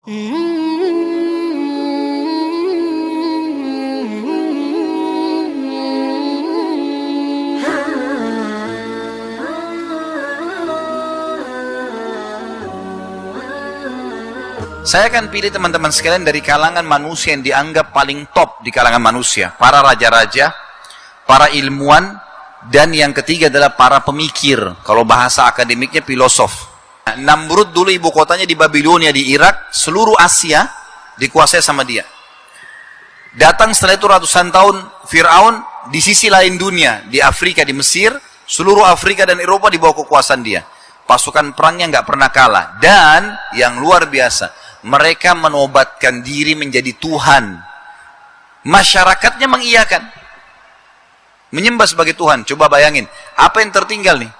Saya akan pilih teman-teman sekalian dari kalangan manusia yang dianggap paling top di kalangan manusia. Para raja-raja, para ilmuwan, dan yang ketiga adalah para pemikir. Kalau bahasa akademiknya filosof. Namrud dulu ibu kotanya di Babilonia di Irak, seluruh Asia dikuasai sama dia. Datang setelah itu ratusan tahun Fir'aun di sisi lain dunia, di Afrika, di Mesir, seluruh Afrika dan Eropa di bawah kekuasaan dia. Pasukan perangnya nggak pernah kalah. Dan yang luar biasa, mereka menobatkan diri menjadi Tuhan. Masyarakatnya mengiyakan, menyembah sebagai Tuhan. Coba bayangin, apa yang tertinggal nih?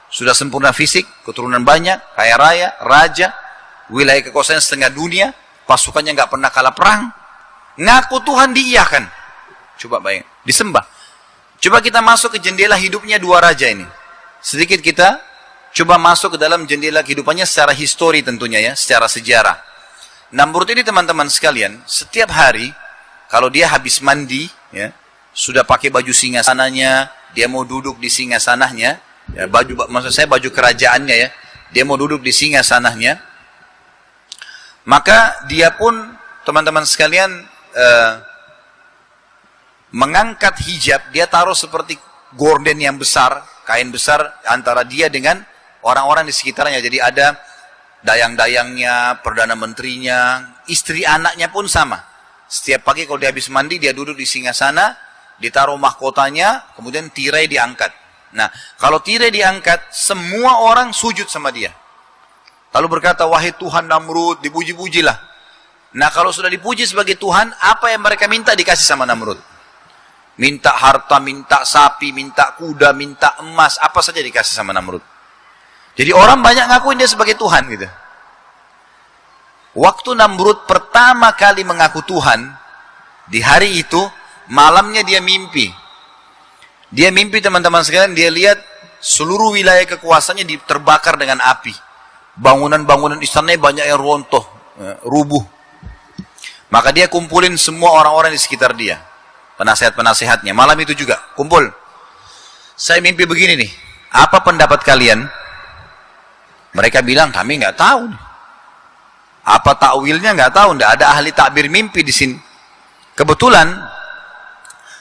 Sudah sempurna fisik, keturunan banyak, kaya raya, raja, wilayah kekuasaan setengah dunia, pasukannya nggak pernah kalah perang, ngaku Tuhan diiyakan. Coba bayangin, disembah. Coba kita masuk ke jendela hidupnya dua raja ini. Sedikit kita coba masuk ke dalam jendela kehidupannya secara histori tentunya ya, secara sejarah. Namrud ini teman-teman sekalian, setiap hari kalau dia habis mandi, ya, sudah pakai baju singgasananya, dia mau duduk di singgasananya, ya, maksud saya baju kerajaannya ya, dia mau duduk di singgasananya, maka dia pun teman-teman sekalian mengangkat hijab, dia taruh seperti gorden yang besar, kain besar antara dia dengan orang-orang di sekitarnya. Jadi ada dayang-dayangnya, perdana menterinya, istri anaknya pun sama. Setiap pagi kalau dia habis mandi, dia duduk di singgasana, ditaruh mahkotanya, kemudian tirai diangkat. Nah, kalau tirai diangkat, semua orang sujud sama dia. Lalu berkata, wahai Tuhan Namrud, dipuji-pujilah. Nah, kalau sudah dipuji sebagai Tuhan, apa yang mereka minta dikasih sama Namrud? Minta harta, minta sapi, minta kuda, minta emas, apa saja dikasih sama Namrud. Jadi orang banyak ngakuin dia sebagai Tuhan gitu. Waktu Namrud pertama kali mengaku Tuhan, di hari itu, malamnya dia mimpi. Dia mimpi teman-teman sekalian, dia lihat seluruh wilayah kekuasaannya terbakar dengan api. Bangunan-bangunan istananya banyak yang runtuh, rubuh. Maka dia kumpulin semua orang-orang di sekitar dia. Penasehat-penasehatnya, malam itu juga, kumpul. Saya mimpi begini nih, apa pendapat kalian? Mereka bilang, kami nggak tahu. Apa takwilnya nggak tahu, nggak ada ahli takbir mimpi di sini. Kebetulan,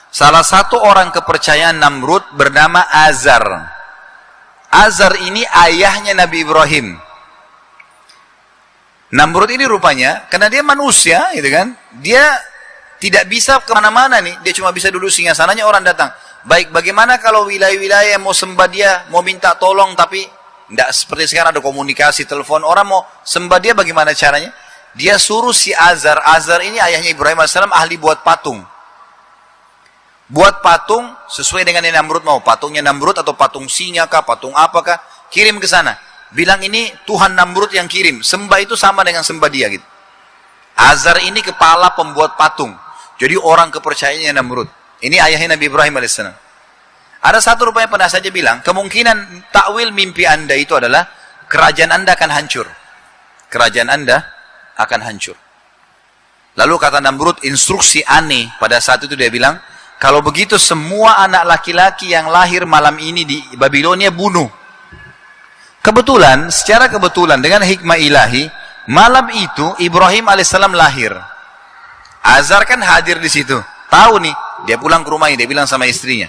salah satu orang kepercayaan Namrud bernama Azar. Azar ini ayahnya Nabi Ibrahim. Namrud ini rupanya, karena dia manusia, gitu kan, dia tidak bisa kemana-mana nih, dia cuma bisa duduk singgasananya, orang datang. Baik, bagaimana kalau wilayah-wilayah yang mau sembah dia, mau minta tolong, tapi tidak seperti sekarang ada komunikasi, telepon, orang mau sembah dia bagaimana caranya? Dia suruh si Azar, Azar ini ayahnya Ibrahim AS, ahli buat patung. Buat patung sesuai dengan yang Namrud mau, patungnya Namrud atau patung singa kah, patung apakah, kirim ke sana. Bilang ini Tuhan Namrud yang kirim, sembah itu sama dengan sembah dia gitu. Azar ini kepala pembuat patung. Jadi orang kepercayaannya Namrud. Ini ayahnya Nabi Ibrahim AS. Ada satu rupanya penasihat saja bilang, kemungkinan takwil mimpi anda itu adalah kerajaan anda akan hancur. Kerajaan anda akan hancur. Lalu kata Namrud, instruksi aneh pada saat itu dia bilang, kalau begitu semua anak laki-laki yang lahir malam ini di Babilonia bunuh. Kebetulan, secara kebetulan dengan hikmah ilahi, malam itu Ibrahim alaihissalam lahir. Azar kan hadir di situ. Tahu nih, dia pulang ke rumahnya, dia bilang sama istrinya.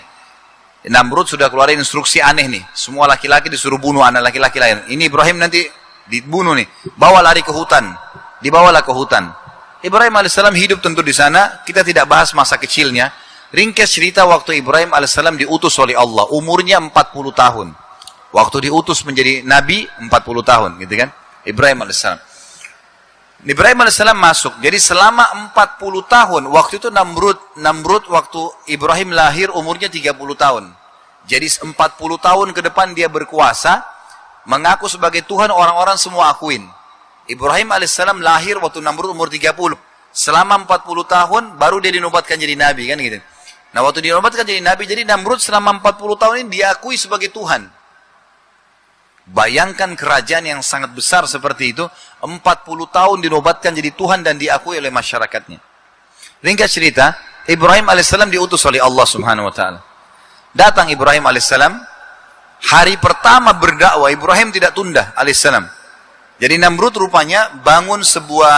Namrud sudah keluarin instruksi aneh nih. Semua laki-laki disuruh bunuh anak laki-laki lain. Ini Ibrahim nanti dibunuh nih. Bawa lari ke hutan. Dibawalah ke hutan. Ibrahim alaihissalam hidup tentu di sana. Kita tidak bahas masa kecilnya. Ringkas cerita waktu Ibrahim alaihissalam diutus oleh Allah. Umurnya 40 tahun. Waktu diutus menjadi nabi 40 tahun, gitu kan? Ibrahim alaihissalam. Ibrahim alaihissalam masuk. Jadi selama 40 tahun, waktu itu Namrud waktu Ibrahim lahir umurnya 30 tahun. Jadi 40 tahun ke depan dia berkuasa, mengaku sebagai Tuhan, orang-orang semua akuin. Ibrahim alaihissalam lahir waktu Namrud umur 30. Selama 40 tahun baru dia dinobatkan jadi nabi, kan gitu. Nah, waktu dinobatkan jadi nabi, jadi Namrud selama 40 tahun ini diakui sebagai Tuhan. Bayangkan kerajaan yang sangat besar seperti itu, 40 tahun dinobatkan jadi Tuhan dan diakui oleh masyarakatnya. Ringkas cerita, Ibrahim alaihissalam diutus oleh Allah subhanahu wa ta'ala. Datang Ibrahim alaihissalam, hari pertama berdakwah, Ibrahim tidak tunda alaihissalam. Jadi Namrud rupanya bangun sebuah,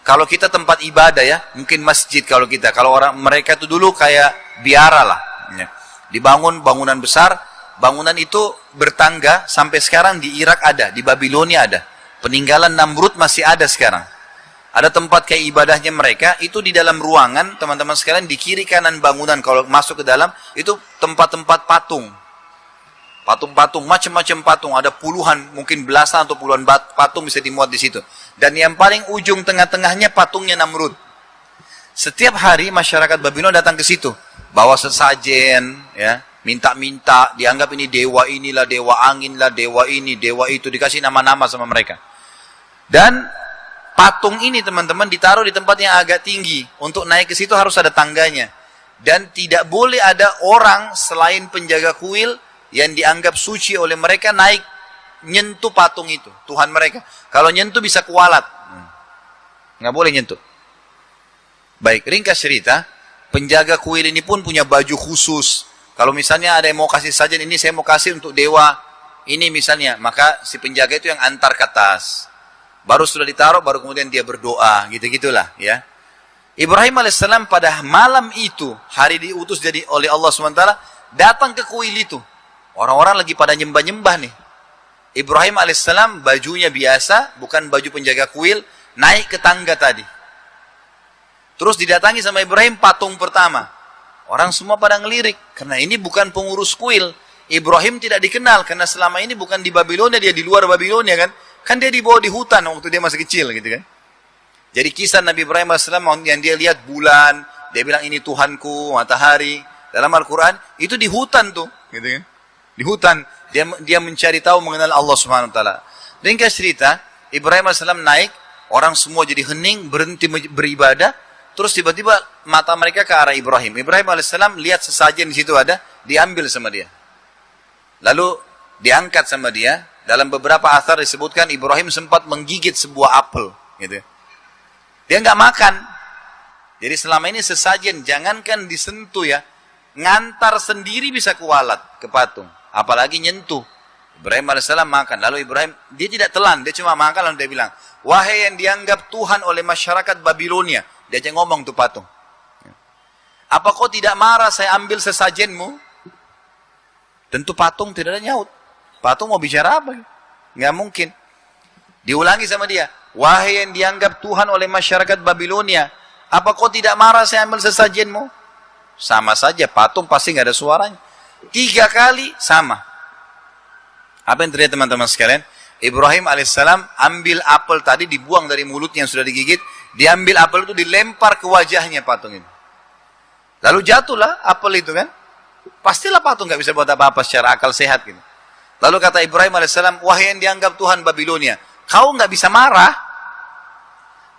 kalau kita tempat ibadah ya, mungkin masjid kalau kita, kalau orang mereka itu dulu kayak biara lah. Ya. Dibangun bangunan besar, bangunan itu bertangga, sampai sekarang di Irak ada, di Babilonia ada. Peninggalan Namrud masih ada sekarang. Ada tempat kayak ibadahnya mereka, itu di dalam ruangan, teman-teman sekalian, di kiri kanan bangunan, kalau masuk ke dalam, itu tempat-tempat patung. Patung-patung, macam-macam patung, ada puluhan, mungkin belasan atau puluhan patung bisa dimuat di situ. Dan yang paling ujung tengah-tengahnya patungnya Namrud. Setiap hari masyarakat Babilonia datang ke situ, bawa sesajen, ya, minta-minta, dianggap ini dewa inilah, dewa angin lah, dewa ini, dewa itu, dikasih nama-nama sama mereka. Dan patung ini teman-teman ditaruh di tempat yang agak tinggi. Untuk naik ke situ harus ada tangganya. Dan tidak boleh ada orang selain penjaga kuil yang dianggap suci oleh mereka naik nyentuh patung itu, Tuhan mereka. Kalau nyentuh bisa kualat. Nggak boleh nyentuh. Baik, ringkas cerita, penjaga kuil ini pun punya baju khusus. Kalau misalnya ada yang mau kasih sajen, ini saya mau kasih untuk dewa ini misalnya, maka si penjaga itu yang antar ke atas. Baru sudah ditaruh, baru kemudian dia berdoa, gitu-gitulah ya. Ibrahim alaihissalam pada malam itu, hari diutus jadi oleh Allah SWT, datang ke kuil itu. Orang-orang lagi pada nyembah-nyembah nih. Ibrahim alaihissalam bajunya biasa, bukan baju penjaga kuil, naik ke tangga tadi. Terus didatangi sama Ibrahim patung pertama. Orang semua pada ngelirik, karena ini bukan pengurus kuil. Ibrahim tidak dikenal, karena selama ini bukan di Babilonia, dia di luar Babilonia kan. Kan dia dibawa di hutan waktu dia masih kecil gitu kan. Jadi kisah Nabi Ibrahim AS yang dia lihat bulan, dia bilang ini Tuhanku, matahari. Dalam Al-Quran, itu di hutan tuh. Gitu kan. Di hutan, dia mencari tahu mengenal Allah Subhanahu Wa Taala. Ringkas cerita, Ibrahim AS naik, orang semua jadi hening, berhenti beribadah. Terus tiba-tiba mata mereka ke arah Ibrahim. Ibrahim AS lihat sesajen di situ ada, diambil sama dia. Lalu diangkat sama dia. Dalam beberapa asar disebutkan Ibrahim sempat menggigit sebuah apel, gitu. Dia nggak makan. Jadi selama ini sesajen, jangankan disentuh ya, ngantar sendiri bisa kualat ke patung, apalagi nyentuh. Ibrahim alaihissalam makan. Lalu Ibrahim, dia tidak telan, dia cuma makan lalu dia bilang, wahai yang dianggap Tuhan oleh masyarakat Babilonia. Dia aja ngomong tuh patung. Apa kau tidak marah saya ambil sesajenmu? Tentu patung tidak ada nyaut. Patung mau bicara apa? Nggak mungkin. Diulangi sama dia. Wahai yang dianggap Tuhan oleh masyarakat Babilonia. Apa kau tidak marah saya ambil sesajenmu? Sama saja. Patung pasti nggak ada suaranya. 3 kali sama. Apa yang terjadi teman-teman sekalian? Ibrahim alaihissalam ambil apel tadi, dibuang dari mulutnya yang sudah digigit. Diambil apel itu dilempar ke wajahnya patung itu. Lalu jatuhlah apel itu kan. Pastilah patung nggak bisa buat apa-apa secara akal sehat gitu. Lalu kata Ibrahim alaihissalam, wahai yang dianggap Tuhan Babilonia, kau nggak bisa marah?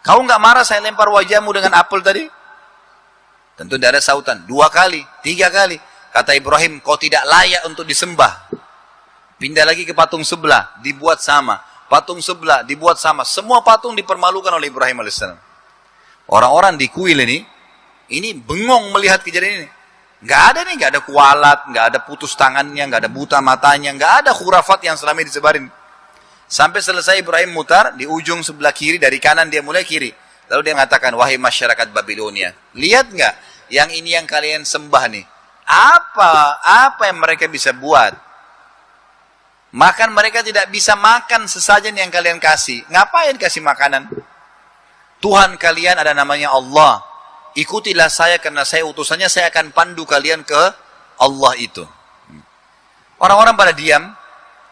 Kau nggak marah saya lempar wajahmu dengan apel tadi? Tentu tidak ada sautan. 2 kali, 3 kali. Kata Ibrahim, kau tidak layak untuk disembah. Pindah lagi ke patung sebelah, dibuat sama. Patung sebelah, dibuat sama. Semua patung dipermalukan oleh Ibrahim alaihissalam. Orang-orang di kuil ini bengong melihat kejadian ini. Nggak ada nih, nggak ada kualat, nggak ada putus tangannya, nggak ada buta matanya, nggak ada khurafat yang selama ini disebarin. Sampai selesai Ibrahim mutar, di ujung sebelah kiri, dari kanan dia mulai kiri. Lalu dia mengatakan, wahai masyarakat Babilonia, lihat nggak, yang ini yang kalian sembah nih. Apa yang mereka bisa buat? Makan mereka tidak bisa makan sesajen yang kalian kasih. Ngapain kasih makanan? Tuhan kalian ada namanya Allah. Ikutilah saya karena saya utusannya, saya akan pandu kalian ke Allah itu. Orang-orang pada diam.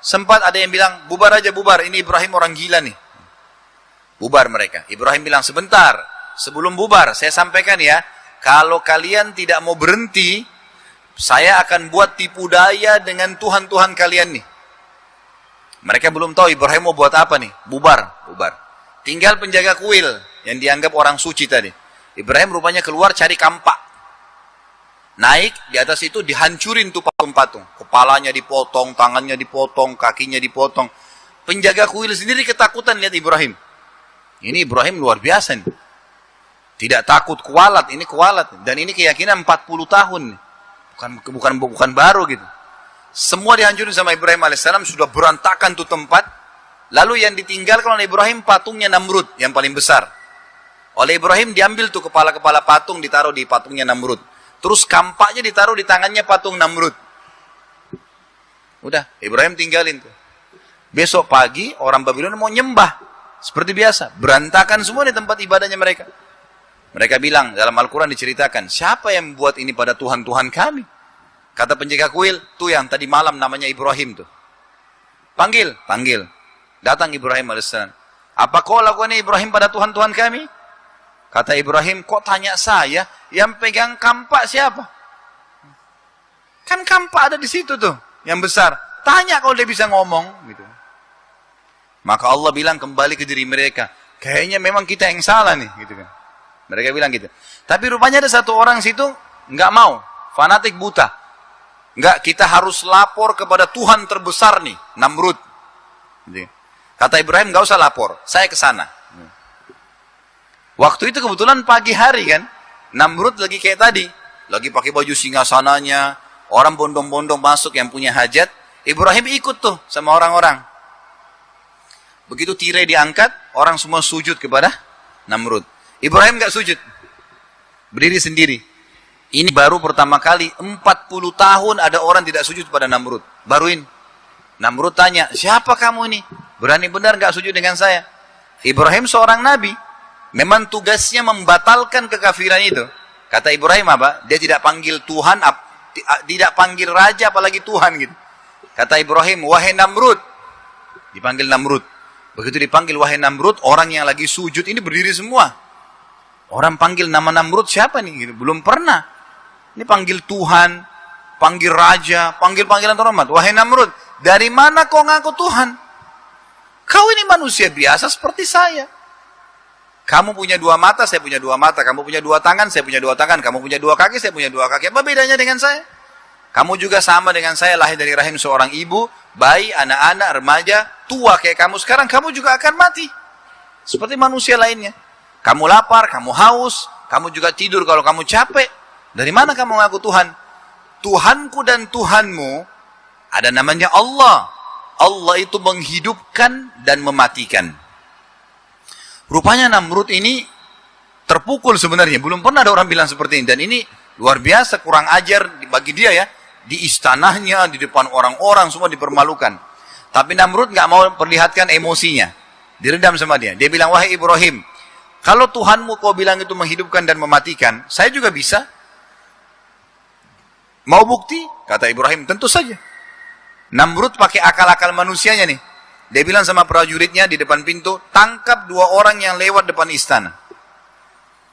Sempat ada yang bilang, bubar aja bubar, ini Ibrahim orang gila nih. Bubar mereka. Ibrahim bilang, sebentar, sebelum bubar, saya sampaikan ya, kalau kalian tidak mau berhenti, saya akan buat tipu daya dengan Tuhan-Tuhan kalian nih. Mereka belum tahu Ibrahim mau buat apa nih. Bubar. Tinggal penjaga kuil yang dianggap orang suci tadi. Ibrahim rupanya keluar cari kampak. Naik di atas itu dihancurin tuh patung-patung. Kepalanya dipotong, tangannya dipotong, kakinya dipotong. Penjaga kuil sendiri ketakutan lihat Ibrahim. Ini Ibrahim luar biasa nih. Tidak takut kualat, ini kualat. Dan ini keyakinan 40 tahun. Bukan baru gitu. Semua dihancurin sama Ibrahim alaihissalam, sudah berantakan tuh tempat. Lalu yang ditinggalkan oleh Ibrahim patungnya Namrud yang paling besar. Oleh Ibrahim diambil tuh kepala-kepala patung, ditaruh di patungnya Namrud. Terus kampaknya ditaruh di tangannya patung Namrud. Udah, Ibrahim tinggalin tuh. Besok pagi orang Babylon mau nyembah. Seperti biasa, berantakan semua di tempat ibadahnya mereka. Mereka bilang, dalam Al-Quran diceritakan, siapa yang membuat ini pada Tuhan-Tuhan kami? Kata penjaga kuil, tuh yang tadi malam namanya Ibrahim tuh. Panggil. Datang Ibrahim alaihissalam. Apa kau lakukan Ibrahim pada Tuhan-Tuhan kami? Kata Ibrahim, kok tanya saya? Yang pegang kampak siapa? Kan kampak ada di situ tuh, yang besar. Tanya kalau dia bisa ngomong. Gitu. Maka Allah bilang kembali ke diri mereka. Kayaknya memang kita yang salah nih. Gitu kan. Mereka bilang gitu. Tapi rupanya ada satu orang situ, nggak mau. Fanatik buta. Nggak, kita harus lapor kepada Tuhan terbesar nih, Namrud. Gitu. Kata Ibrahim, nggak usah lapor, saya ke sana. Waktu itu kebetulan pagi hari kan, Namrud lagi kayak tadi, lagi pakai baju singgasananya, orang bondong-bondong masuk yang punya hajat, Ibrahim ikut tuh sama orang-orang. Begitu tirai diangkat, orang semua sujud kepada Namrud. Ibrahim gak sujud, berdiri sendiri. Ini baru pertama kali, 40 tahun ada orang tidak sujud pada Namrud. Baru ini. Namrud tanya, siapa kamu ini? Berani benar gak sujud dengan saya? Ibrahim seorang nabi. Memang tugasnya membatalkan kekafiran itu. Kata Ibrahim apa? Dia tidak panggil Tuhan, tidak panggil raja apalagi Tuhan gitu. Kata Ibrahim, wahai Namrud. Dipanggil Namrud. Begitu dipanggil wahai Namrud, orang yang lagi sujud ini berdiri semua. Orang panggil nama Namrud siapa nih? Gitu. Belum pernah. Ini panggil Tuhan, panggil raja, panggil-panggilan terhormat. Wahai Namrud, dari mana kau ngaku Tuhan? Kau ini manusia biasa seperti saya. Kamu punya 2 mata, saya punya 2 mata. Kamu punya 2 tangan, saya punya 2 tangan. Kamu punya 2 kaki, saya punya 2 kaki. Apa bedanya dengan saya? Kamu juga sama dengan saya, lahir dari rahim seorang ibu, bayi, anak-anak, remaja, tua kayak kamu sekarang. Kamu juga akan mati. Seperti manusia lainnya. Kamu lapar, kamu haus, kamu juga tidur kalau kamu capek. Dari mana kamu ngaku Tuhan? Tuhanku dan Tuhanmu, ada namanya Allah. Allah itu menghidupkan dan mematikan. Rupanya Namrud ini terpukul sebenarnya. Belum pernah ada orang bilang seperti ini. Dan ini luar biasa, kurang ajar bagi dia ya. Di istanahnya, di depan orang-orang, semua dipermalukan. Tapi Namrud nggak mau perlihatkan emosinya. Diredam sama dia. Dia bilang, wahai Ibrahim, kalau Tuhanmu kau bilang itu menghidupkan dan mematikan, saya juga bisa. Mau bukti? Kata Ibrahim, tentu saja. Namrud pakai akal-akal manusianya nih. Dia bilang sama prajuritnya di depan pintu, tangkap 2 orang yang lewat depan istana.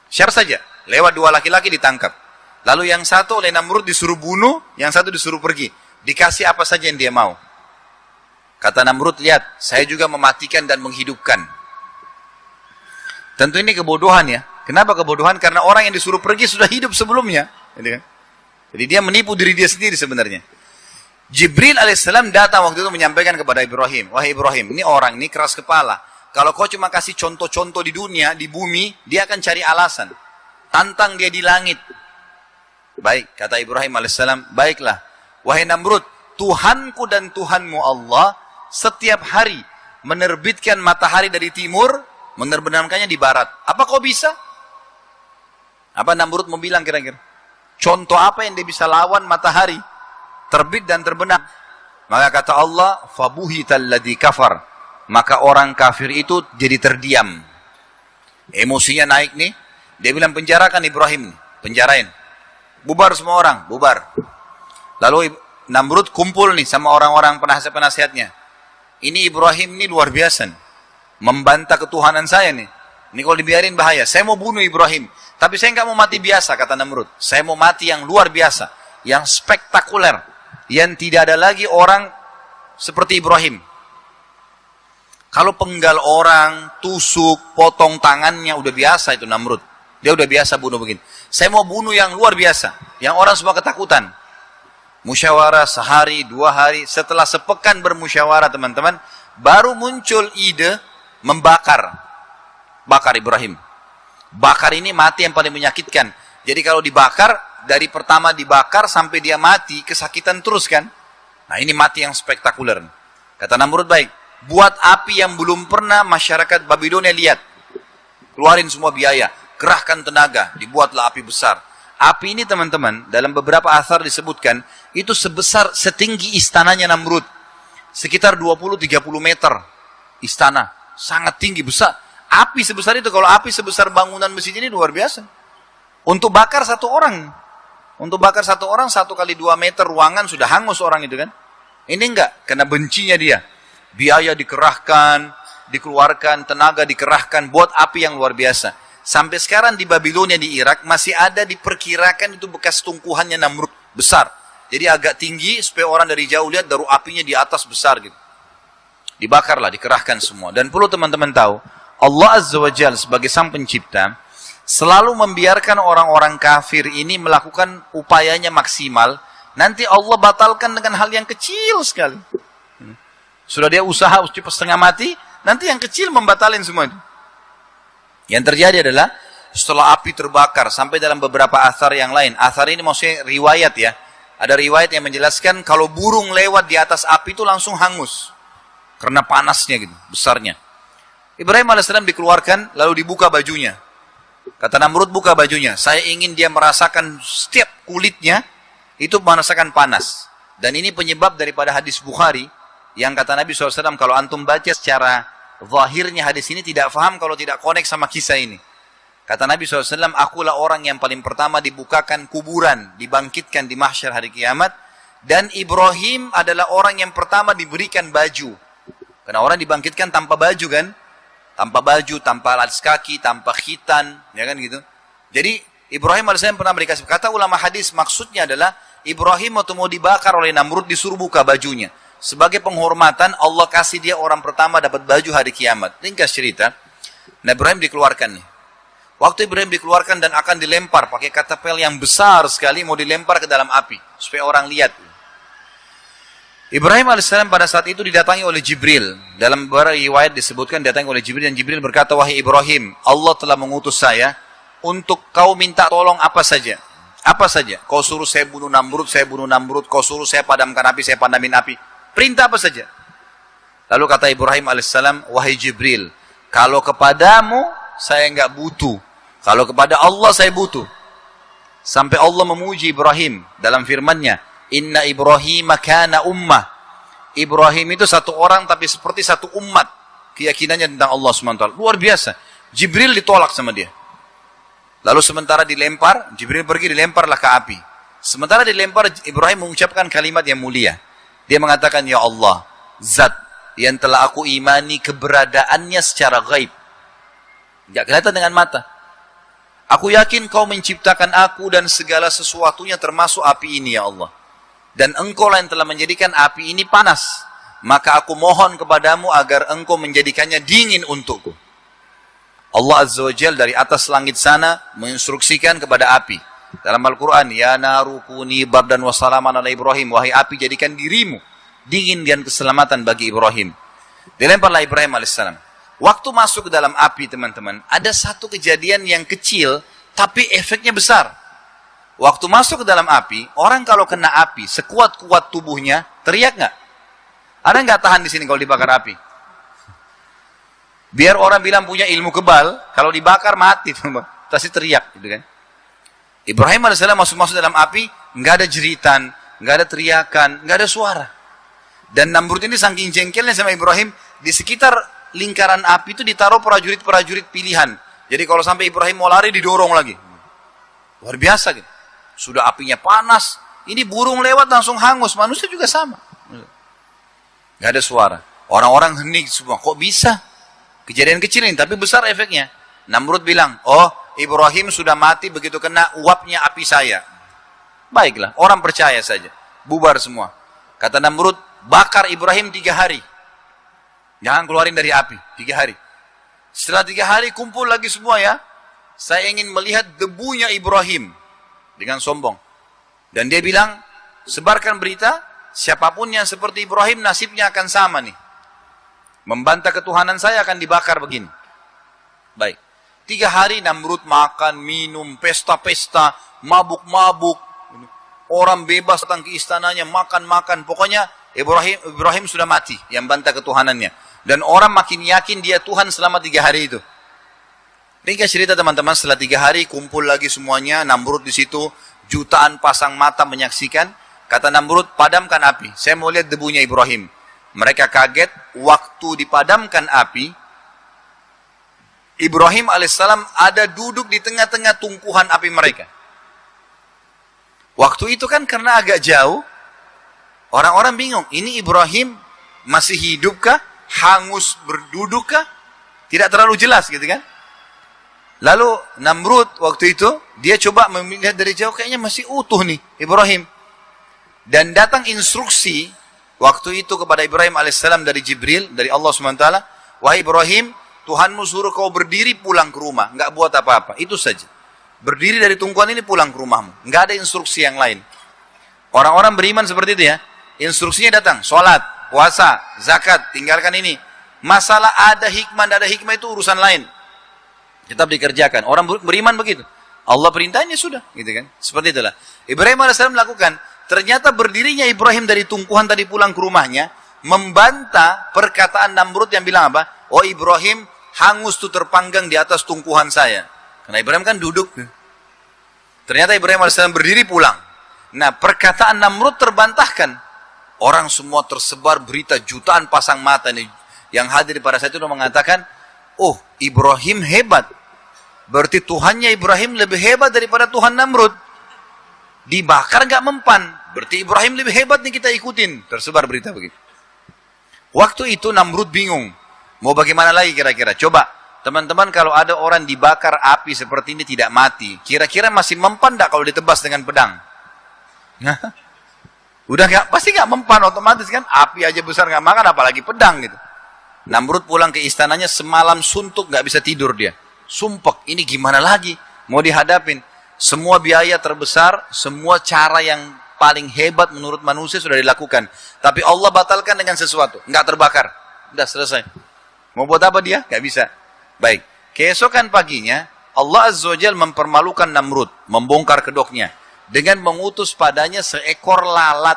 Siapa saja, lewat 2 laki-laki ditangkap. Lalu yang satu oleh Namrud disuruh bunuh, yang satu disuruh pergi. Dikasih apa saja yang dia mau. Kata Namrud, lihat, saya juga mematikan dan menghidupkan. Tentu ini kebodohan ya. Kenapa kebodohan? Karena orang yang disuruh pergi sudah hidup sebelumnya. Jadi dia menipu diri dia sendiri sebenarnya. Jibril alaihissalam datang waktu itu menyampaikan kepada Ibrahim, wahai Ibrahim, ini orang ini keras kepala. Kalau kau cuma kasih contoh-contoh di dunia, di bumi, dia akan cari alasan. Tantang dia di langit. Baik, kata Ibrahim alaihissalam, baiklah. Wahai Namrud, Tuhanku dan Tuhanmu Allah, setiap hari menerbitkan matahari dari timur, menerbenamkannya di barat. Apa kau bisa? Apa Namrud mau bilang kira-kira? Contoh apa yang dia bisa lawan matahari? Terbit dan terbenam. Maka kata Allah, fabuhital ladzi kafar. Maka orang kafir itu jadi terdiam. Emosinya naik nih. Dia bilang penjarakan Ibrahim. Penjarain. Bubar semua orang. Bubar. Lalu Namrud kumpul nih sama orang-orang penasihat-penasihatnya. Ini Ibrahim ini luar biasa nih. Membantah ketuhanan saya nih. Ini kalau dibiarin bahaya. Saya mau bunuh Ibrahim. Tapi saya nggak mau mati biasa, kata Namrud. Saya mau mati yang luar biasa. Yang spektakuler. Yang tidak ada lagi orang seperti Ibrahim. Kalau penggal orang, tusuk, potong tangannya, udah biasa itu Namrud. Dia udah biasa bunuh begini. Saya mau bunuh yang luar biasa, yang orang semua ketakutan. Musyawarah sehari, 2 hari, setelah sepekan bermusyawarah teman-teman, baru muncul ide membakar. Bakar Ibrahim. Bakar ini mati yang paling menyakitkan. Jadi kalau dibakar, dari pertama dibakar sampai dia mati, kesakitan terus kan. Nah ini mati yang spektakuler. Kata Namrud, baik, buat api yang belum pernah masyarakat Babilonia lihat. Keluarin semua biaya, kerahkan tenaga, dibuatlah api besar. Api ini teman-teman, dalam beberapa asar disebutkan, itu setinggi istananya Namrud. Sekitar 20-30 meter istana. Sangat tinggi, besar. Api sebesar itu, kalau api sebesar bangunan masjid ini luar biasa. Untuk bakar satu orang. Untuk bakar satu orang, 1 kali 2 meter ruangan sudah hangus orang itu kan. Ini enggak, karena bencinya dia. Biaya dikerahkan, dikeluarkan, tenaga dikerahkan, buat api yang luar biasa. Sampai sekarang di Babilonia di Irak masih ada diperkirakan itu bekas tungkuhannya Namrud besar. Jadi agak tinggi supaya orang dari jauh lihat daru apinya di atas besar gitu. Dibakarlah, dikerahkan semua. Dan perlu teman-teman tahu, Allah Azza wa Jalla sebagai sang pencipta selalu membiarkan orang-orang kafir ini melakukan upayanya maksimal. Nanti Allah batalkan dengan hal yang kecil sekali. Sudah dia usaha setengah mati, nanti yang kecil membatalin semua itu. Yang terjadi adalah setelah api terbakar sampai dalam beberapa athar yang lain. Athar ini maksudnya riwayat ya. Ada riwayat yang menjelaskan kalau burung lewat di atas api itu langsung hangus. Karena panasnya gitu, besarnya. Ibrahim AS dikeluarkan lalu dibuka bajunya. Kata Namrud, buka bajunya. Saya ingin dia merasakan setiap kulitnya itu merasakan panas. Dan ini penyebab daripada hadis Bukhari yang kata Nabi SAW, kalau antum baca secara zahirnya hadis ini tidak faham kalau tidak connect sama kisah ini. Kata Nabi SAW, akulah orang yang paling pertama dibukakan kuburan, dibangkitkan di mahsyar hari kiamat. Dan Ibrahim adalah orang yang pertama diberikan baju. Karena orang dibangkitkan tanpa baju kan. Tanpa baju, tanpa alas kaki, tanpa khitan, ya kan gitu. Jadi Ibrahim AS pernah dikasih. Kata ulama hadis maksudnya adalah Ibrahim waktu mau dibakar oleh Namrud disuruh buka bajunya. Sebagai penghormatan Allah kasih dia orang pertama dapat baju hari kiamat. Ringkas cerita, Nabi Ibrahim dikeluarkan nih. Waktu Ibrahim dikeluarkan dan akan dilempar pakai katapel yang besar sekali mau dilempar ke dalam api supaya orang lihat. Ibrahim AS pada saat itu didatangi oleh Jibril. Dalam beberapa riwayat disebutkan didatangi oleh Jibril dan Jibril berkata, wahai Ibrahim, Allah telah mengutus saya untuk kau minta tolong apa saja. Apa saja. Kau suruh saya bunuh Namrud, saya bunuh Namrud. Kau suruh saya padamkan api, saya padamin api. Perintah apa saja. Lalu kata Ibrahim AS, wahai Jibril, kalau kepadamu saya enggak butuh. Kalau kepada Allah saya butuh. Sampai Allah memuji Ibrahim dalam firman-Nya, Inna Ibrahim kana ummah. Ibrahim itu satu orang tapi seperti satu umat. Keyakinannya tentang Allah SWT. Luar biasa. Jibril ditolak sama dia. Lalu sementara dilempar, Jibril pergi dilemparlah ke api. Sementara dilempar, Ibrahim mengucapkan kalimat yang mulia. Dia mengatakan, ya Allah, zat yang telah aku imani keberadaannya secara gaib. Tidak kelihatan dengan mata. Aku yakin kau menciptakan aku dan segala sesuatunya termasuk api ini ya Allah. Dan engkau lah yang telah menjadikan api ini panas. Maka aku mohon kepadamu agar engkau menjadikannya dingin untukku. Allah Azza wa Jalla dari atas langit sana menginstruksikan kepada api. Dalam Al-Quran, ya naru kuni bardan wa salaman ala Ibrahim. Wahai api jadikan dirimu dingin dan keselamatan bagi Ibrahim. Dilemparlah Ibrahim AS. Waktu masuk ke dalam api teman-teman, ada satu kejadian yang kecil tapi efeknya besar. Waktu masuk ke dalam api, orang kalau kena api, sekuat-kuat tubuhnya, teriak nggak? Ada nggak tahan di sini kalau dibakar api? Biar orang bilang punya ilmu kebal, kalau dibakar mati, pasti teriak, gitu kan? Ibrahim AS masuk dalam api, nggak ada jeritan, nggak ada teriakan, nggak ada suara. Dan Namrud ini saking jengkelnya sama Ibrahim, di sekitar lingkaran api itu ditaruh prajurit-prajurit pilihan. Jadi kalau sampai Ibrahim mau lari, didorong lagi. Luar biasa gitu. Sudah apinya panas, ini burung lewat langsung hangus, manusia juga sama. Gak ada suara. Orang-orang hening semua, kok bisa? Kejadian kecil ini, tapi besar efeknya. Namrud bilang, oh Ibrahim sudah mati begitu kena uapnya api saya. Baiklah, orang percaya saja. Bubar semua. Kata Namrud, bakar Ibrahim 3 hari. Jangan keluarin dari api, 3 hari. Setelah 3 hari kumpul lagi semua ya. saya ingin melihat debunya Ibrahim. Dengan sombong. Dan dia bilang, sebarkan berita, siapapun yang seperti Ibrahim nasibnya akan sama nih. Membantah ketuhanan saya akan dibakar begini. Baik. 3 hari Namrud makan, minum, pesta-pesta, mabuk-mabuk. Orang bebas datang ke istananya, makan-makan. Pokoknya Ibrahim sudah mati yang bantah ketuhanannya. Dan orang makin yakin dia Tuhan selama 3 hari itu. Ringkas cerita teman-teman, setelah 3 hari kumpul lagi semuanya, Namrud di situ, jutaan pasang mata menyaksikan. Kata Namrud, padamkan api, saya mau lihat debunya Ibrahim. Mereka kaget, waktu dipadamkan api, Ibrahim alaihissalam ada duduk di tengah-tengah tungkuhan api mereka. Waktu itu kan karena agak jauh, orang-orang bingung, ini Ibrahim masih hidupkah? Hangus berdudukkah? Tidak terlalu jelas gitu kan. Lalu Namrud waktu itu, dia coba melihat dari jauh, kayaknya masih utuh nih Ibrahim. Dan datang instruksi waktu itu kepada Ibrahim alaihissalam dari Jibril, dari Allah SWT. Wahai Ibrahim, Tuhanmu suruh kau berdiri pulang ke rumah. Nggak buat apa-apa, itu saja. Berdiri dari tungkuan ini pulang ke rumahmu. Nggak ada instruksi yang lain. Orang-orang beriman seperti itu ya. Instruksinya datang, sholat, puasa, zakat, tinggalkan ini. Masalah ada hikmah, tidak ada hikmah itu urusan lain. Tetap dikerjakan. Orang beriman begitu. Allah perintahnya sudah, gitu kan? Seperti itulah. Ibrahim AS melakukan. Ternyata berdirinya Ibrahim dari tungkuhan tadi pulang ke rumahnya, membantah perkataan Namrud yang bilang apa? Oh Ibrahim hangus tuh terpanggang di atas tungkuhan saya. Karena Ibrahim kan duduk. Ternyata Ibrahim AS berdiri pulang. Nah perkataan Namrud terbantahkan. Orang semua tersebar berita, jutaan pasang mata nih. Yang hadir pada saat itu mengatakan, oh Ibrahim hebat. Berarti Tuhannya Ibrahim lebih hebat daripada Tuhan Namrud. Dibakar gak mempan. Berarti Ibrahim lebih hebat nih, kita ikutin. Tersebar berita begitu. Waktu itu Namrud bingung. Mau bagaimana lagi kira-kira? Coba teman-teman, kalau ada orang dibakar api seperti ini tidak mati, kira-kira masih mempan gak kalau ditebas dengan pedang? Nah, udah gak, pasti gak mempan otomatis kan. Api aja besar gak makan, apalagi pedang gitu. Namrud pulang ke istananya semalam suntuk, gak bisa tidur dia. Sumpek, ini gimana lagi? Mau dihadapin. Semua biaya terbesar, semua cara yang paling hebat menurut manusia sudah dilakukan. Tapi Allah batalkan dengan sesuatu. Nggak terbakar. Udah selesai. Mau buat apa dia? Gak bisa. Baik. Keesokan paginya, Allah Azza wa Jalla mempermalukan Namrud. Membongkar kedoknya. Dengan mengutus padanya seekor lalat.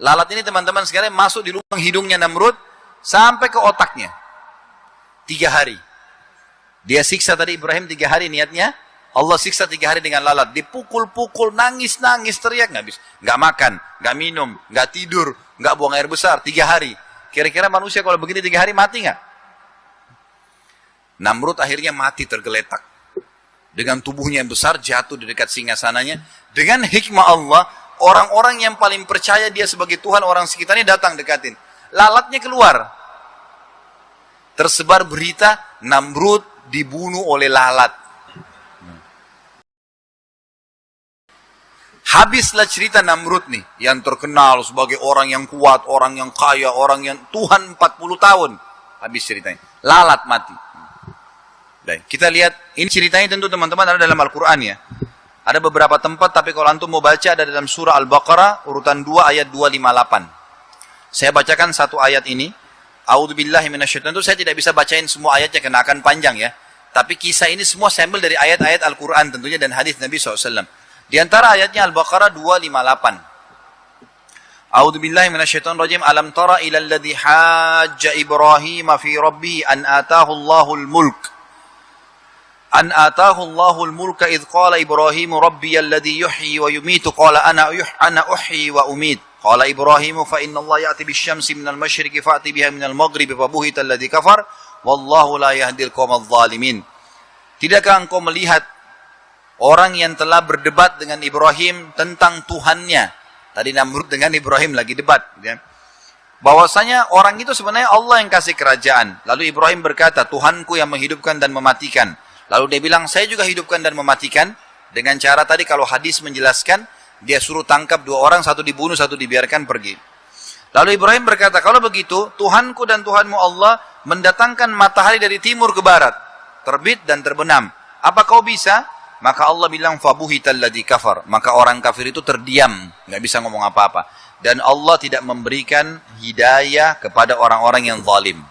Lalat ini teman-teman sekalian masuk di lubang hidungnya Namrud. Sampai ke otaknya. 3 hari. Dia siksa tadi Ibrahim 3 hari niatnya. Allah siksa 3 hari dengan lalat. Dipukul-pukul, nangis-nangis, teriak. Nggak bisa. Nggak makan, nggak minum, nggak tidur, nggak buang air besar. 3 hari. Kira-kira manusia kalau begini 3 hari mati nggak? Namrud akhirnya mati tergeletak. Dengan tubuhnya yang besar jatuh di dekat singgasananya. Dengan hikmah Allah, orang-orang yang paling percaya dia sebagai Tuhan, orang sekitarnya datang dekatin. Lalatnya keluar. Tersebar berita Namrud dibunuh oleh lalat. Habislah cerita Namrud nih, yang terkenal sebagai orang yang kuat, orang yang kaya, orang yang Tuhan 40 tahun. Habis ceritanya. Lalat mati. Baik, kita lihat, ini ceritanya tentu teman-teman ada dalam Al-Quran ya. Ada beberapa tempat, tapi kalau antum mau baca ada dalam surah Al-Baqarah, urutan 2 ayat 258. Saya bacakan satu ayat ini. A'udzubillahi minasyaitonir rajim. Saya tidak bisa bacain semua ayatnya karena akan panjang ya. Tapi kisah ini semua saya ambil dari ayat-ayat Al-Quran tentunya dan hadis Nabi SAW. Di antara ayatnya Al-Baqarah 258. A'udzubillahi minasyaitonir rajim. Alam tara ilal ladzi hajja Ibrahim fi rabbih an ataahu Allahul mulk. An ataahu Allahul mulka idh qala Ibrahim rabbiyal ladzi yuhyi wa yumiitu qala ana uhyi wa umiit. Qala Ibrahim fa inna Allah ya'ti bisyamsi minal masyriqi fa'ti biha minal maghribi fa buhita alladzi kafar wallahu la yahdil qaumadh dhalimin. Tidakkah engkau melihat orang yang telah berdebat dengan Ibrahim tentang Tuhannya? Tadi Namrud dengan Ibrahim lagi debat ya. Bahwasanya orang itu sebenarnya Allah yang kasih kerajaan. Lalu Ibrahim berkata, Tuhanku yang menghidupkan dan mematikan. Lalu dia bilang, saya juga hidupkan dan mematikan. Dengan cara tadi kalau hadis menjelaskan, dia suruh tangkap 2 orang, satu dibunuh, satu dibiarkan pergi. Lalu Ibrahim berkata, kalau begitu, Tuhanku dan Tuhanmu Allah mendatangkan matahari dari timur ke barat, terbit dan terbenam. Apa kau bisa? Maka Allah bilang, fabuhital ladzi kafar. Maka orang kafir itu terdiam, nggak bisa ngomong apa-apa. Dan Allah tidak memberikan hidayah kepada orang-orang yang zalim.